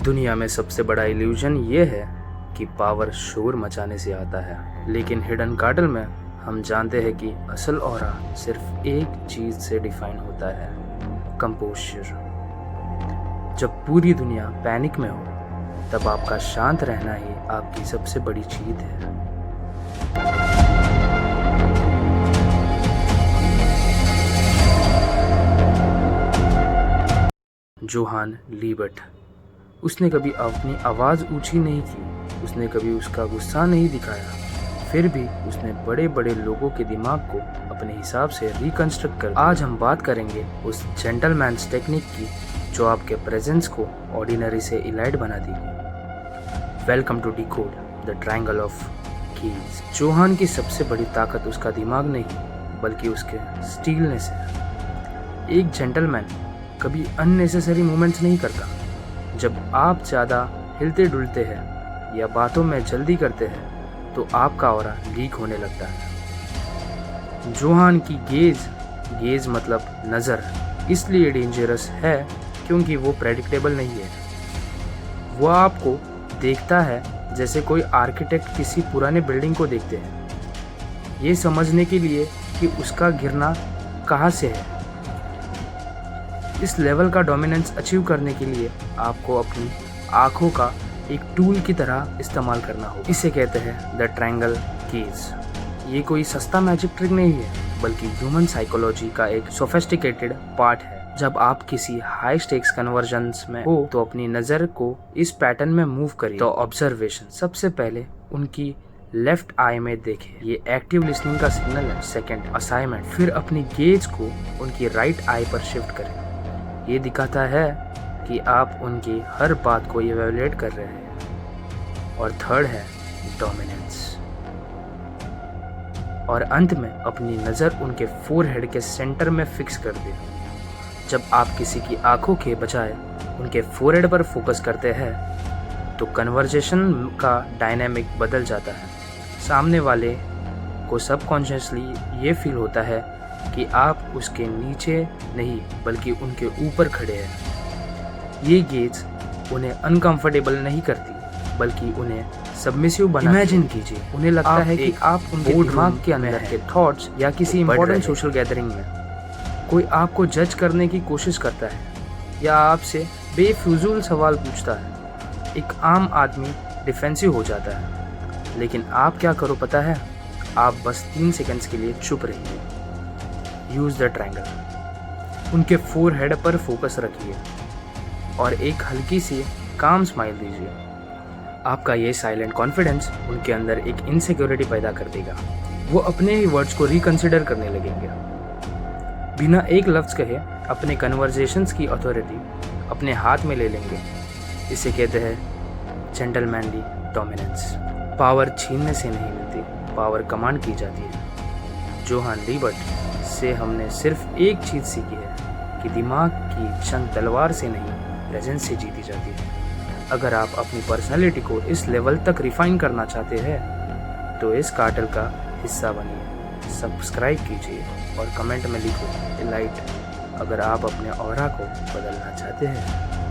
दुनिया में सबसे बड़ा इल्यूजन ये है कि पावर शोर मचाने से आता है, लेकिन हिडन कार्टल में हम जानते हैं कि असल ऑरा सिर्फ एक चीज से डिफाइन होता है, कंपोज़र। जब पूरी दुनिया पैनिक में हो, तब आपका शांत रहना ही आपकी सबसे बड़ी जीत है। जोहान लीबर्ट, उसने कभी अपनी आवाज़ ऊंची नहीं की, उसने कभी उसका गुस्सा नहीं दिखाया, फिर भी उसने बड़े बड़े लोगों के दिमाग को अपने हिसाब से रिकंस्ट्रक्ट कर दिया। आज हम बात करेंगे उस जेंटलमैन्स टेक्निक की जो आपके प्रेजेंस को ऑर्डिनरी से इलाइट बना देगी। Welcome to decode the triangle of keys. Johan की सबसे बड़ी ताकत उसका दिमाग नहीं, बल्कि उसके स्टीलनेस है। एक जेंटलमैन कभी अननेसेसरी मूवमेंट्स नहीं करता। जब आप ज़्यादा हिलते डुलते हैं या बातों में जल्दी करते हैं तो आपका ऑरा लीक होने लगता है। जोहान की गेज मतलब नज़र इसलिए डेंजरस है क्योंकि वो प्रेडिक्टेबल नहीं है। वो आपको देखता है जैसे कोई आर्किटेक्ट किसी पुराने बिल्डिंग को देखते हैं, ये समझने के लिए कि उसका गिरना कहाँ से है। इस लेवल का डोमिनेंस अचीव करने के लिए आपको अपनी आँखों का एक टूल की तरह इस्तेमाल करना होगा। इसे कहते हैं द ट्रायंगल कीज। ये कोई सस्ता मैजिक ट्रिक नहीं है, बल्कि ह्यूमन साइकोलॉजी का एक सोफिस्टिकेटेड पार्ट है। जब आप किसी हाई स्टेक्स कन्वर्जन्स में हो तो अपनी नज़र को इस पैटर्न में मूव करिए। तो ऑब्जर्वेशन, सबसे पहले उनकी लेफ्ट आई में देखें, ये एक्टिव लिसनिंग का सिग्नल है। सेकंड, असाइनमेंट, फिर अपनी गेज को उनकी राइट आई पर शिफ्ट करें, ये दिखाता है कि आप उनकी हर बात को इवैल्यूएट कर रहे हैं। और थर्ड है डोमिनेंस। और अंत में अपनी नज़र उनके फोरहेड के सेंटर में फिक्स कर दें। जब आप किसी की आंखों के बजाय उनके फोरहेड पर फोकस करते हैं तो कन्वर्जेशन का डायनामिक बदल जाता है। सामने वाले को सबकॉन्शियसली ये फील होता है कि आप उसके नीचे नहीं बल्कि उनके ऊपर खड़े हैं। ये गेज उन्हें अनकंफर्टेबल नहीं करती, बल्कि उन्हें सबमिसिव बनाती है। इमेजिन कीजिए, उन्हें लगता है कि आप उनके दिमाग के अंदर के थॉट्स या किसी इंपॉर्टेंट सोशल गैदरिंग में कोई आपको जज करने की कोशिश करता है या आपसे बेफिजूल सवाल पूछता है। एक आम आदमी डिफेंसिव हो जाता है, लेकिन आप क्या करो पता है? आप बस 3 सेकंड्स के लिए चुप रहिए। यूज़ द ट्रायंगल, उनके फोरहेड पर फोकस रखिए और एक हल्की सी काम स्माइल दीजिए। आपका ये साइलेंट कॉन्फिडेंस उनके अंदर एक इनसिक्योरिटी पैदा कर देगा। वो अपने ही वर्ड्स को रिकंसिडर करने लगेंगे। बिना एक लफ्ज़ कहे अपने कन्वर्जेशंस की अथॉरिटी अपने हाथ में ले लेंगे। इसे कहते हैं जेंटलमैनली डोमिनेंस। पावर छीनने से नहीं मिलती, पावर कमांड की जाती है। जोहान लीबर्ट से हमने सिर्फ एक चीज़ सीखी है कि दिमाग की जंग तलवार से नहीं, प्रेजेंस से जीती जाती है। अगर आप अपनी पर्सनैलिटी को इस लेवल तक रिफाइन करना चाहते हैं तो इस कार्टल का हिस्सा बनिए। सब्सक्राइब कीजिए और कमेंट में लिखो इलाइट अगर आप अपने ऑरा को बदलना चाहते हैं।